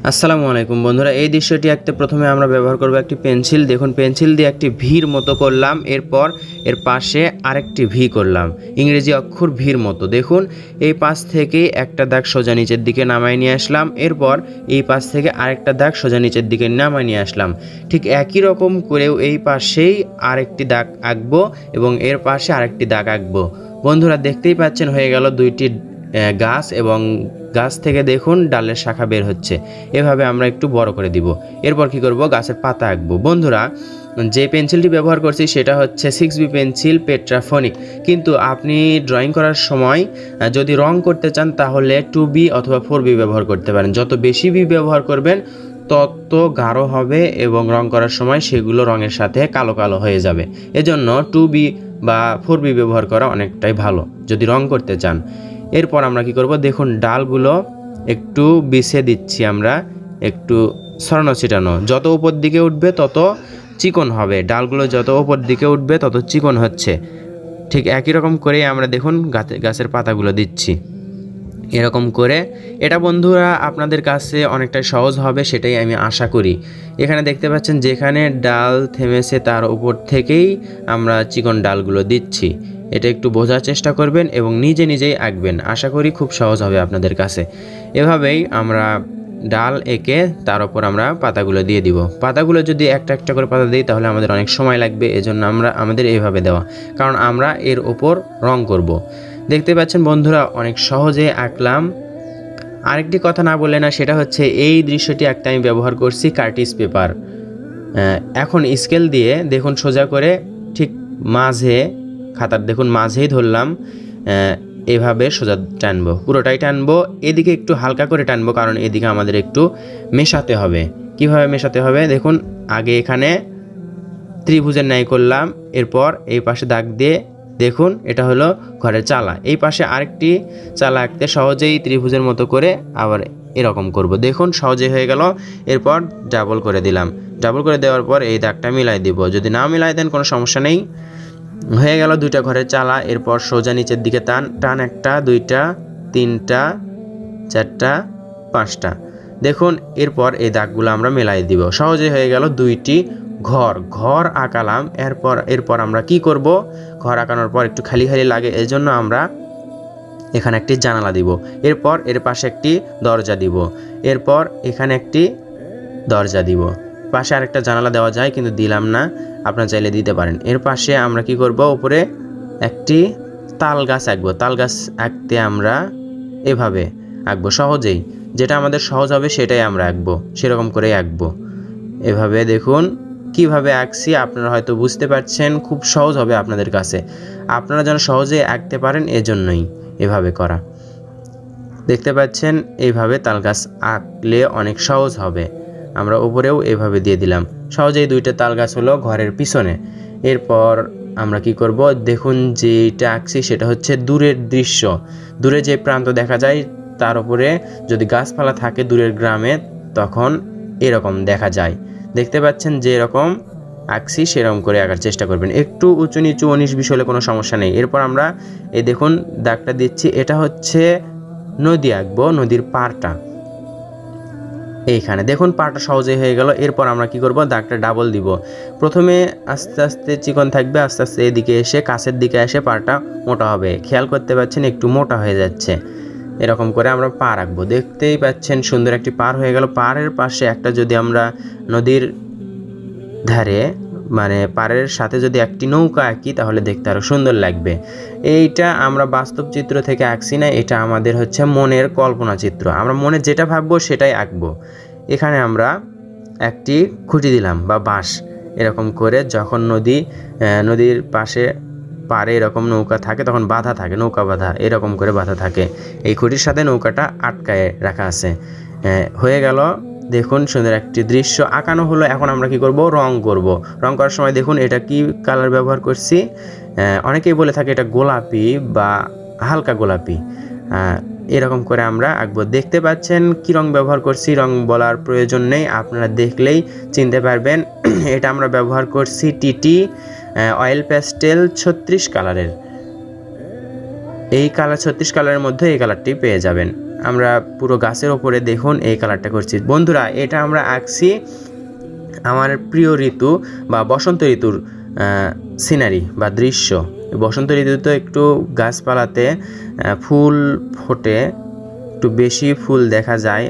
আসসালামু আলাইকুম বন্ধুরা, এই দৃশ্যটি আঁকতে প্রথমে আমরা ব্যবহার করব একটি পেন্সিল। দেখুন, পেন্সিল দিয়ে একটি ভির মতো করলাম, এরপর এর পাশে আরেকটি ভি করলাম, ইংরেজি অক্ষর ভির মতো। দেখুন, এই পাশ থেকে একটা দাগ সোজা নিচের দিকে নামায় নিয়ে আসলাম, এরপর এই পাশ থেকে আরেকটা দাগ সোজা নিচের দিকে নামায় নিয়ে আসলাম। ঠিক একই রকম করেও এই পাশেই আরেকটি দাগ আঁকবো এবং এর পাশে আরেকটি দাগ আঁকবো। বন্ধুরা, দেখতেই পাচ্ছেন হয়ে গেল দুইটি গাছ, এবং গাছ থেকে দেখুন ডালের শাখা বের হচ্ছে। এভাবে আমরা একটু বড় করে দিব। এরপর কি করব, গাছের পাতা আঁকবো। বন্ধুরা, যে পেন্সিলটি ব্যবহার করছি সেটা হচ্ছে 6B পেন্সিল পেট্রাফনিক, কিন্তু আপনি ড্রয়িং করার সময় যদি রং করতে চান তাহলে 2B অথবা 4B ব্যবহার করতে পারেন। যত বেশি বি ব্যবহার করবেন তত গাঢ় হবে এবং রং করার সময় সেগুলো রঙের সাথে কালো কালো হয়ে যাবে। এজন্য 2B বা 4B ব্যবহার করা অনেকটাই ভালো যদি রং করতে চান। এরপর আমরা কি করব, দেখুন ডালগুলো একটু বিছে দিচ্ছি আমরা, একটু ছড়ানো ছিটানো। যত উপর দিকে উঠবে তত চিকন হবে, ডালগুলো যত উপর দিকে উঠবে তত চিকন হচ্ছে। ঠিক একই রকম করেই আমরা দেখুন গাছের পাতাগুলো দিচ্ছি এরকম করে। এটা বন্ধুরা আপনাদের কাছে অনেকটাই সহজ হবে, সেটাই আমি আশা করি। এখানে দেখতে পাচ্ছেন যেখানে ডাল থেমেছে তার উপর থেকেই আমরা চিকন ডালগুলো দিচ্ছি। এটা একটু বোঝার চেষ্টা করবেন এবং নিজে নিজেই আঁকবেন, আশা করি খুব সহজ হবে আপনাদের কাছে। এভাবেই আমরা ডাল এঁকে তার উপর আমরা পাতাগুলো দিয়ে দিব। পাতাগুলো যদি একটা একটা করে পাতা দিই তাহলে আমাদের অনেক সময় লাগবে, এজন্য আমাদের এইভাবে দেওয়া, কারণ আমরা এর ওপর রং করব। দেখতে পাচ্ছেন বন্ধুরা, অনেক সহজে আঁকলাম। আরেকটি কথা না বলে না, সেটা হচ্ছে এই দৃশ্যটি আঁকতে আমি ব্যবহার করছি কার্টিস পেপার। এখন স্কেল দিয়ে দেখুন সোজা করে ঠিক মাঝে, খাতার দেখুন মাঝেই ধরলাম, এভাবে সোজা টানবো, পুরোটাই টানবো। এদিকে একটু হালকা করে টানবো, কারণ এদিকে আমাদের একটু মেশাতে হবে। কিভাবে মেশাতে হবে দেখুন, আগে এখানে ত্রিভুজের ন্যায় করলাম, এরপর এই পাশে দাগ দিয়ে দেখুন এটা হলো ঘরের চালা। এই পাশে আরেকটি চালা আঁকতে সহজেই ত্রিভুজের মতো করে আবার এরকম করব। দেখুন সহজে হয়ে গেল। এরপর ডাবল করে দিলাম, ডাবল করে দেওয়ার পর এই দাগটা মিলাই দিব। যদি না মিলাই দেন কোনো সমস্যা নেই। হয়ে গেল দুইটা ঘরের চালা। এরপর সোজা নিচের দিকে টান, একটা, দুইটা, তিনটা, চারটা, পাঁচটা। দেখুন এরপর এই দাগগুলো আমরা মেলাই দিব। সহজে হয়ে গেল দুইটি ঘর আঁকালাম। এরপর আমরা কি করব, ঘর আঁকানোর পর একটু খালি খালি লাগে, এজন্য আমরা এখানে একটি জানালা দিব। এরপর এর পাশে একটি দরজা দিব। এরপর এখানে একটি দরজা দিব। পাশে আরেকটা জানালা দেওয়া যায় কিন্তু দিলাম না, আপনারা চাইলে দিতে পারেন। এর পাশে আমরা কি করব, উপরে একটি তাল গাছ আঁকবো। তাল গাছ আঁকতে আমরা এভাবে আঁকবো, সহজেই যেটা আমাদের সহজ হবে সেটাই আমরা আঁকবো, সেরকম করেই আঁকবো। এভাবে দেখুন কিভাবে আঁকছি, আপনারা হয়তো বুঝতে পারছেন, খুব সহজ হবে আপনাদের কাছে। আপনারা যেন সহজে আঁকতে পারেন এজন্যই এভাবে করা। দেখতে পাচ্ছেন এইভাবে তাল গাছ আঁকলে অনেক সহজ হবে। আমরা উপরেও এভাবে দিয়ে দিলাম। সহজেই দুইটা তাল গাছ হলো ঘরের পিছনে। এরপর আমরা কি করব, দেখুন যেটা আঁকছি সেটা হচ্ছে দূরের দৃশ্য। দূরে যে প্রান্ত দেখা যায় তার উপরে যদি গাছপালা থাকে দূরের গ্রামে, তখন এরকম দেখা যায়। দেখতে পাচ্ছেন যে এরকম আঁকছি সেরকম করে আঁকার চেষ্টা করবেন। একটু উঁচু নিচু 19-20 হলে কোনো সমস্যা নেই। এরপর আমরা এই দেখুন দাগটা দিচ্ছি, এটা হচ্ছে নদী আঁকবো, নদীর পাড়টা। এইখানে দেখুন পাড়টা সহজেই হয়ে গেল। এরপর আমরা কি করব, দাগটা ডাবল দিব। প্রথমে আস্তে আস্তে চিকন থাকবে, আস্তে আস্তে এদিকে এসে কাছের দিকে এসে পাড়টা মোটা হবে। খেয়াল করতে পাচ্ছেন একটু মোটা হয়ে যাচ্ছে। এরকম করে আমরা পা রাখবো। দেখতেই পাচ্ছেন সুন্দর একটি পার হয়ে গেল। পাড়ের পাশে একটা যদি আমরা নদীর ধারে মানে পাড়ের সাথে যদি একটি নৌকা আঁকি তাহলে দেখতে আরও সুন্দর লাগবে। এইটা আমরা বাস্তব চিত্র থেকে আঁকছি না, এটা আমাদের হচ্ছে মনের কল্পনা চিত্র। আমরা মনে যেটা ভাববো সেটাই আঁকবো। এখানে আমরা একটি খুঁটি দিলাম বা বাঁশ, এরকম করে যখন নদীর পাড়ে এরকম নৌকা থাকে তখন বাঁধা থাকে, নৌকা বাঁধা এরকম করে বাঁধা থাকে। এই খুঁটির সাথে নৌকাটা আটকায় রাখা আছে। হয়ে গেল। দেখুন সুন্দর একটি দৃশ্য আঁকানো হলো। এখন আমরা কি করব, রং করব। রং করার সময় দেখুন এটা কি কালার ব্যবহার করছি। অনেকেই বলে থাকে এটা গোলাপি বা হালকা গোলাপি। এরকম করে আমরা আঁকবো। দেখতে পাচ্ছেন কি রং ব্যবহার করছি, রং বলার প্রয়োজন নেই, আপনারা দেখলেই চিনতে পারবেন। এটা আমরা ব্যবহার করছি টিটি অয়েল প্যাস্টেল 36 কালারের। এই কালার 36 কালারের মধ্যে এই কালারটি পেয়ে যাবেন। আমরা পুরো গাছের ওপরে দেখুন এই কালারটা করছি। বন্ধুরা এটা আমরা আঁকছি আমার প্রিয় ঋতু বা বসন্ত ঋতুর সিনারি বা দৃশ্য। বসন্ত ঋতুতে একটু গাছপালাতে ফুল ফোটে, একটু বেশি ফুল দেখা যায়,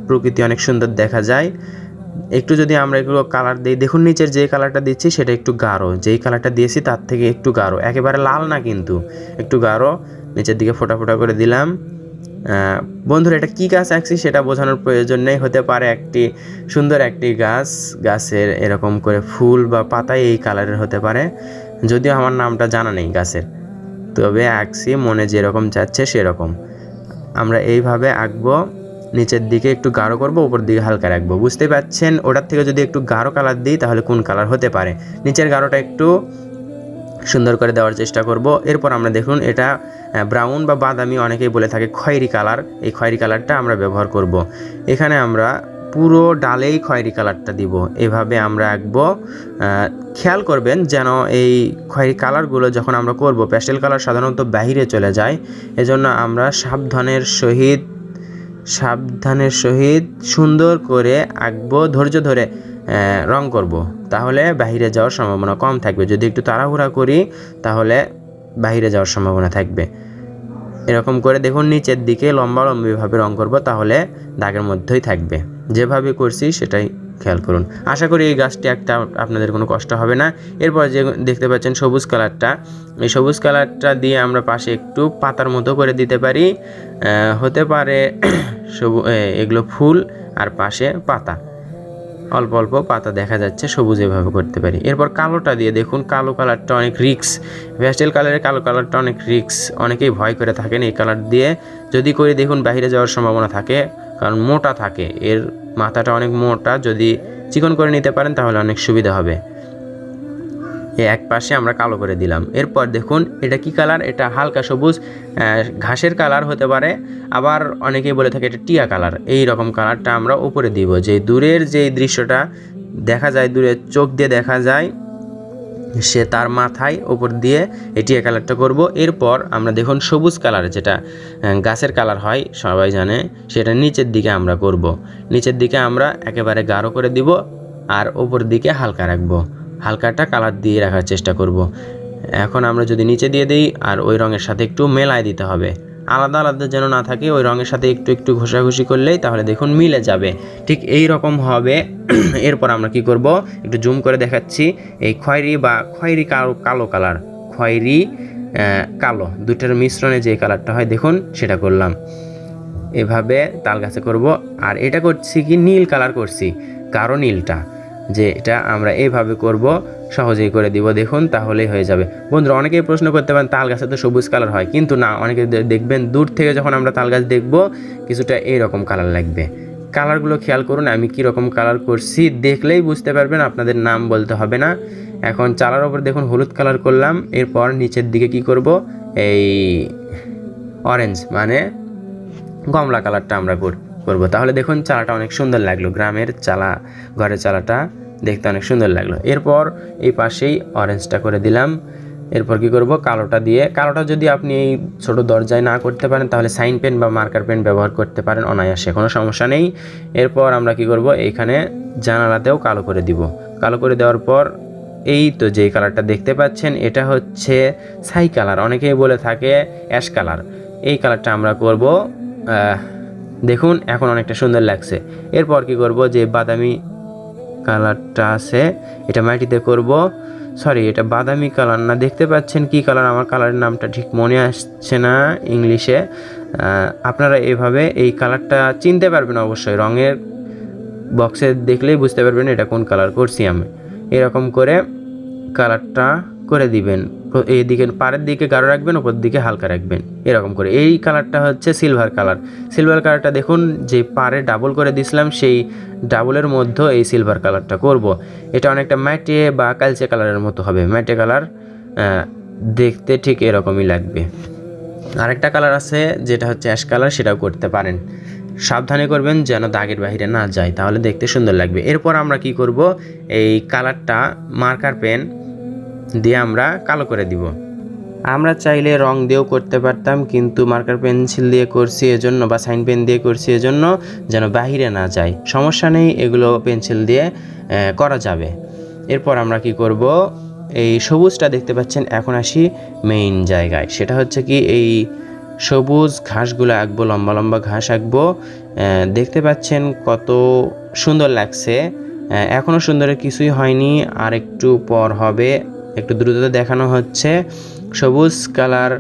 প্রকৃতি অনেক সুন্দর দেখা যায়। একটু যদি আমরা এগুলো কালার দিই, দেখুন নিচের যে কালারটা দিচ্ছি সেটা একটু গাঢ়, যেই কালারটা দিয়েছি তার থেকে একটু গাঢ়, একেবারে লাল না কিন্তু একটু গাঢ়, নিচের দিকে ফোটা ফোটা করে দিলাম। বন্ধুরা এটা কী গাছ আঁকছি সেটা বোঝানোর প্রয়োজন নেই, হতে পারে একটি সুন্দর একটি গাছের এরকম করে ফুল বা পাতায় এই কালারের হতে পারে, যদিও আমার নামটা জানা নেই গাছের, তবে আঁকছি মনে যেরকম যাচ্ছে সেরকম। আমরা এইভাবে আঁকবো, নিচের দিকে একটু গাঢ় করব, উপর দিকে হালকা রাখবো। বুঝতে পারছেন ওটার থেকে যদি একটু গাঢ় কালার দিই তাহলে কোন কালার হতে পারে। নিচের গাঢ়টা একটু সুন্দর করে দেওয়ার চেষ্টা করব। এরপর আমরা দেখুন এটা ব্রাউন বা বাদামি, অনেকেই বলে থাকে খয়েরি কালার, এই খয়েরি কালারটা আমরা ব্যবহার করব। এখানে আমরা পুরো ডালেই খয়েরি কালারটা দিব, এভাবে আমরা আঁকবো। খেয়াল করবেন যেন এই খয়েরি কালারগুলো যখন আমরা করব, প্যাস্টেল কালার সাধারণত বাহিরে চলে যায়, এজন্য আমরা সাবধানের সহিত সুন্দর করে আঁকবো, ধৈর্য ধরে রং করব, তাহলে বাহিরে যাওয়ার সম্ভাবনা কম থাকবে। যদি একটু তাড়াহুড়া করি তাহলে বাহিরে যাওয়ার সম্ভাবনা থাকবে। এরকম করে দেখুন নিচের দিকে লম্বালম্বিভাবে রং করব, তাহলে দাগের মধ্যেই থাকবে। যেভাবে করছি সেটাই খেয়াল করুন। আশা করি এই গাছটি একটা আপনাদের কোনো কষ্ট হবে না। এরপর যে দেখতে পাচ্ছেন সবুজ কালারটা, এই সবুজ কালারটা দিয়ে আমরা পাশে একটু পাতার মতো করে দিতে পারি, হতে পারে এগুলো ফুল আর পাশে পাতা, অল্প অল্প পাতা দেখা যাচ্ছে, সবুজ এভাবে করতে পারি। এরপর কালোটা দিয়ে দেখুন, কালো কালারটা অনেক রিক্স, প্যাস্টেল কালারের কালো কালারটা অনেক রিক্স, অনেকেই ভয় করে থাকেন এই কালার দিয়ে। যদি করে দেখুন বাইরে যাওয়ার সম্ভাবনা থাকে, কারণ মোটা থাকে, এর মাথাটা অনেক মোটা, যদি চিকন করে নিতে পারেন তাহলে অনেক সুবিধা হবে। এক পাশে আমরা কালো করে দিলাম। এরপর দেখুন এটা কি কালার, এটা হালকা সবুজ, ঘাসের কালার হতে পারে, আবার অনেকেই বলে থাকে এটা টিয়া কালার। এই রকম কালারটা আমরা উপরে দিব, যে দূরের যে দৃশ্যটা দেখা যায়, দূরে চোখ দিয়ে দেখা যায়, সে তার মাথায় উপর দিয়ে এই টিয়া কালারটা করব। এরপর আমরা দেখুন সবুজ কালার, যেটা গাছের কালার হয় সবাই জানে, সেটা নিচের দিকে আমরা করব। নিচের দিকে আমরা একেবারে গাঢ় করে দিব আর উপর দিকে হালকা রাখবো, হালকাটা কালার দিয়ে রাখার চেষ্টা করব। এখন আমরা যদি নিচে দিয়ে দিই আর ওই রঙের সাথে একটু মেলায় দিতে হবে, আলাদা আলাদা যেন না থাকে, ওই রঙের সাথে একটু একটু ঘষাঘষি করলেই তাহলে দেখুন মিলে যাবে, ঠিক এই রকম হবে। এরপর আমরা কি করব, একটু জুম করে দেখাচ্ছি, এই খয়েরি বা খয়েরি কালো কালার, খয়েরি কালো দুটার মিশ্রণে যে কালারটা হয় দেখুন সেটা করলাম, এভাবে তাল গাছে করব। আর এটা করছি কি নীল কালার করছি, গাঢ় নীলটা, যে এটা আমরা এইভাবে করব, সহজেই করে দিব দেখুন, তাহলেই হয়ে যাবে। বন্ধুরা অনেকেই প্রশ্ন করতে পারেন তাল গাছে তো সবুজ কালার হয়, কিন্তু না, অনেকে দেখবেন দূর থেকে যখন আমরা তাল গাছ দেখব কিছুটা এইরকম কালার লাগবে। কালারগুলো খেয়াল করুন আমি কি রকম কালার করছি, দেখলেই বুঝতে পারবেন, আপনাদের নাম বলতে হবে না। এখন চালার ওপর দেখুন হলুদ কালার করলাম, এরপর নিচের দিকে কি করব, এই অরেঞ্জ মানে কমলা কালারটা আমরা করব, তাহলে দেখুন চালাটা অনেক সুন্দর লাগলো, গ্রামের চালা, ঘরের চালাটা দেখতে অনেক সুন্দর লাগলো। এরপর এই পাশেই অরেঞ্জটা করে দিলাম। এরপর কি করব, কালোটা দিয়ে, কালোটা যদি আপনি এই ছোট দরজায় না করতে পারেন তাহলে সাইন পেন বা মার্কার পেন ব্যবহার করতে পারেন অনায়াসে, কোনো সমস্যা নেই। এরপর আমরা কি করব, এইখানে জানালাতেও কালো করে দিব। কালো করে দেওয়ার পর এই তো যেই কালারটা দেখতে পাচ্ছেন এটা হচ্ছে ছাই কালার, অনেকেই বলে থাকে অ্যাশ কালার, এই কালারটা আমরা করব। দেখুন এখন অনেকটা সুন্দর লাগছে। এরপর কি করব, যে বাদামি কালারটা আছে এটা মাটিতে করব, সরি এটা বাদামি কালার না, দেখতে পাচ্ছেন কি কালার, আমার কালারের নামটা ঠিক মনে আসছে না ইংলিশে। আপনারা এভাবে এই কালারটা চিনতে পারবেন অবশ্যই, রঙের বক্সে দেখলেই বুঝতে পারবেন এটা কোন কালার করছি আমি। এরকম করে কালারটা করে দিবেন, এইদিকে পাড়ের দিকে গাঢ় রাখবেন, উপর দিকে হালকা রাখবেন, এরকম করে। এই কালারটা হচ্ছে সিলভার কালার। সিলভার কালারটা দেখুন যে পাড়ে ডাবল করে দিছিলাম, সেই ডাবলের মধ্যে এই সিলভার কালারটা করব। এটা অনেকটা ম্যাটে বা কালচে কালারের মতো হবে, ম্যাটে কালার দেখতে ঠিক এরকমই লাগবে। আরেকটা কালার আছে যেটা হচ্ছে অ্যাশ কালার, সেটাও করতে পারেন, সাবধানে করবেন যেন দাগের বাইরে না যায়, তাহলে দেখতে সুন্দর লাগবে। এরপর আমরা কি করব, এই কালারটা মার্কার পেন দিয়ে আমরা কালো করে দিব। আমরা চাইলে রং দিয়েও করতে পারতাম, কিন্তু মার্কার পেন্সিল দিয়ে করছি এজন্য, বা সাইন পেন দিয়ে করছি এজন্য যেন বাহিরে না যায়। সমস্যা নেই, এগুলো পেন্সিল দিয়ে করা যাবে। এরপর আমরা কি করব, এই সবুজটা দেখতে পাচ্ছেন। এখন আসি মেইন জায়গায়, সেটা হচ্ছে কি এই সবুজ ঘাসগুলো আঁকবো, লম্বা লম্বা ঘাস আঁকবো। দেখতে পাচ্ছেন কত সুন্দর লাগছে। এখনও সুন্দরের কিছুই হয়নি, আর একটু পর হবে। একটু দ্রুত দেখানো হচ্ছে। সবুজ কালার,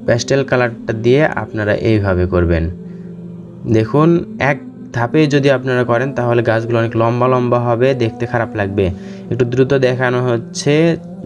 প্যাস্টেল কালারটা দিয়ে আপনারা এইভাবে করবেন। দেখুন, এক ধাপে যদি আপনারা করেন তাহলে গাছগুলো অনেক লম্বা লম্বা হবে, দেখতে খারাপ লাগবে। একটু দ্রুত দেখানো হচ্ছে,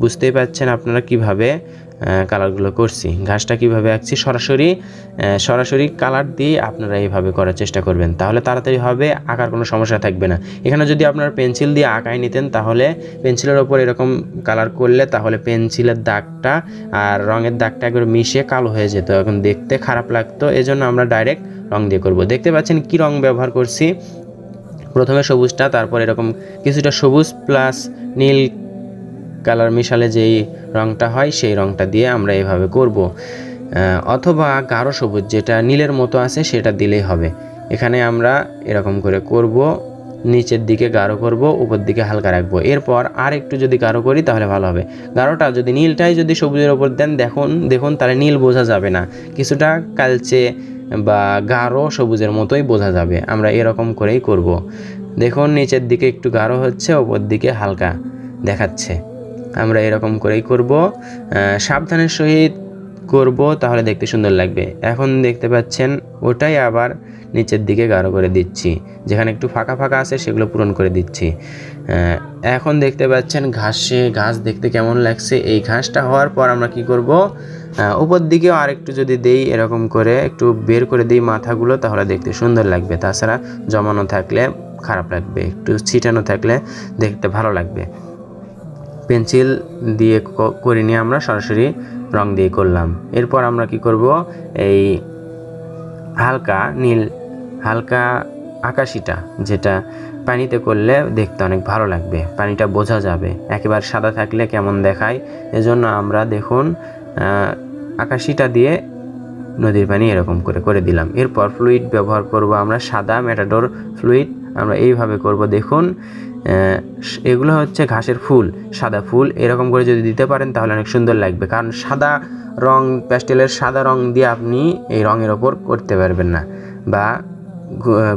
বুঝতেই পাচ্ছেন আপনারা কিভাবে কালারগুলো করছি, ঘাসটা কিভাবে আঁকছি। সরাসরি কালার দিয়ে আপনারা এইভাবে করার চেষ্টা করবেন, তাহলে তাড়াতাড়ি হবে, আঁকার কোনো সমস্যা থাকবে না। এখানে যদি আপনারা পেন্সিল দিয়ে আঁকাই নিতেন, তাহলে পেন্সিলের ওপর এরকম কালার করলে তাহলে পেন্সিলের দাগটা আর রঙের দাগটা একবার মিশে কালো হয়ে যেত, এখন দেখতে খারাপ লাগতো। এজন্য আমরা ডাইরেক্ট রং দিয়ে করব। দেখতে পাচ্ছেন কি রং ব্যবহার করছি। প্রথমে সবুজটা, তারপর এরকম কিছুটা সবুজ প্লাস নীল কালার মিশালে যেই রংটা হয় সেই রংটা দিয়ে আমরা এভাবে করব, অথবা গাঢ় সবুজ যেটা নীলের মতো আছে সেটা দিলেই হবে। এখানে আমরা এরকম করে করব, নিচের দিকে গাঢ় করব, উপর দিকে হালকা রাখবো। এরপর আর একটু যদি গাঢ় করি তাহলে ভালো হবে। গাঢ়টা যদি নীলটাই যদি সবুজের ওপর দেন, দেখুন তাহলে নীল বোঝা যাবে না, কিছুটা কালচে বা গাঢ় সবুজের মতোই বোঝা যাবে। আমরা এরকম করেই করব। দেখুন নিচের দিকে একটু গাঢ় হচ্ছে, ওপর দিকে হালকা দেখাচ্ছে। আমরা এরকম করেই করব, সাবধানের সহিত করব, তাহলে দেখতে সুন্দর লাগবে। এখন দেখতে পাচ্ছেন ওটাই আবার নিচের দিকে গাঢ় করে দিচ্ছি, যেখানে একটু ফাঁকা ফাঁকা আছে সেগুলো পূরণ করে দিচ্ছি। এখন দেখতে পাচ্ছেন ঘাস দেখতে কেমন লাগছে। এই ঘাসটা হওয়ার পর আমরা কি করব, উপর দিকেও আরেকটু যদি দেই, এরকম করে একটু বের করে দিই মাথাগুলো, তাহলে দেখতে সুন্দর লাগবে। তাছাড়া জমানো থাকলে খারাপ লাগবে, একটু ছিটানো থাকলে দেখতে ভালো লাগবে। পেন্সিল দিয়ে করিনি, আমরা সরাসরি রং দিয়ে করলাম। এরপর আমরা কি করব, এই হালকা নীল, হালকা আকাশিটা, যেটা পানিতে করলে দেখতে অনেক ভালো লাগবে, পানিটা বোঝা যাবে। একেবারে সাদা থাকলে কেমন দেখায়, এজন্য আমরা দেখুন আকাশিটা দিয়ে নদীর পানি এরকম করে দিলাম। এরপর ফ্লুইড ব্যবহার করব আমরা, সাদা ম্যাটাডোর ফ্লুইড আমরা এইভাবে করব। দেখুন এগুলো হচ্ছে ঘাসের ফুল, সাদা ফুল। এরকম করে যদি দিতে পারেন তাহলে অনেক সুন্দর লাগবে, কারণ সাদা রং, প্যাস্টেলের সাদা রং দিয়ে আপনি এই রঙের ওপর করতে পারবেন না বা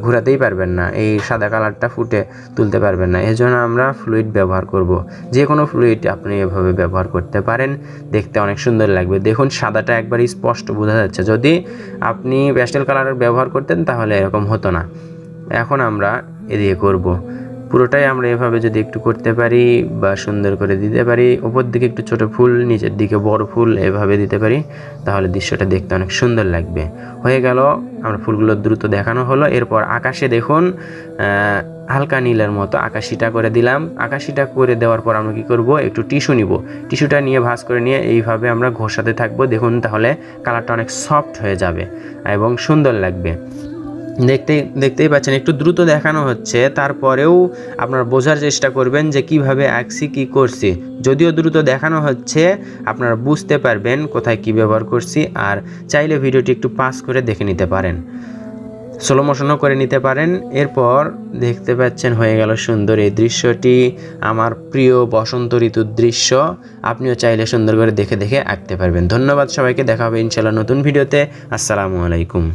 ঘোরাতেই পারবেন না, এই সাদা কালারটা ফুটে তুলতে পারবেন না। এজন্য আমরা ফ্লুইড ব্যবহার করব। যে কোনো ফ্লুইড আপনি এভাবে ব্যবহার করতে পারেন, দেখতে অনেক সুন্দর লাগবে। দেখুন সাদাটা একবার স্পষ্ট বোঝা যাচ্ছে, যদি আপনি প্যাস্টেল কালারের ব্যবহার করতেন তাহলে এরকম হতো না। এখন আমরা এদিকে করব, পুরোটাই আমরা এভাবে যদি একটু করতে পারি বা সুন্দর করে দিতে পারি, উপর দিকে একটু ছোট ফুল, নিচের দিকে বড় ফুল এভাবে দিতে পারি, তাহলে দৃশ্যটা দেখতে অনেক সুন্দর লাগবে। হয়ে গেল, আমরা ফুলগুলো দ্রুত দেখানো হলো। এরপর আকাশে দেখুন হালকা নীলের মতো আকাশিটা করে দিলাম। আকাশিটা করে দেওয়ার পর আমরা কি করব, একটু টিস্যু নিব, টিস্যুটা নিয়ে ভাঁজ করে নিয়ে এইভাবে আমরা ঘষাতে থাকবো। দেখুন তাহলে কালারটা অনেক সফট হয়ে যাবে এবং সুন্দর লাগবে। দেখতেই পাচ্ছেন একটু দ্রুত দেখানো হচ্ছে, তারপরেও আপনারা বোঝার চেষ্টা করবেন যে কিভাবে আঁকছি, কি করছি। যদিও দ্রুত দেখানো হচ্ছে, আপনারা বুঝতে পারবেন কোথায় কি ব্যবহার করছি। আর চাইলে ভিডিওটি একটু পাস করে দেখে নিতে পারেন, স্লো মোশনও করে নিতে পারেন। এরপর দেখতে পাচ্ছেন হয়ে গেল সুন্দর এই দৃশ্যটি, আমার প্রিয় বসন্ত ঋতুর দৃশ্য। আপনিও চাইলে সুন্দর করে দেখে আঁকতে পারবেন। ধন্যবাদ সবাইকে, দেখা হবে ইনশাআল্লাহ নতুন ভিডিওতে। আসসালামু আলাইকুম।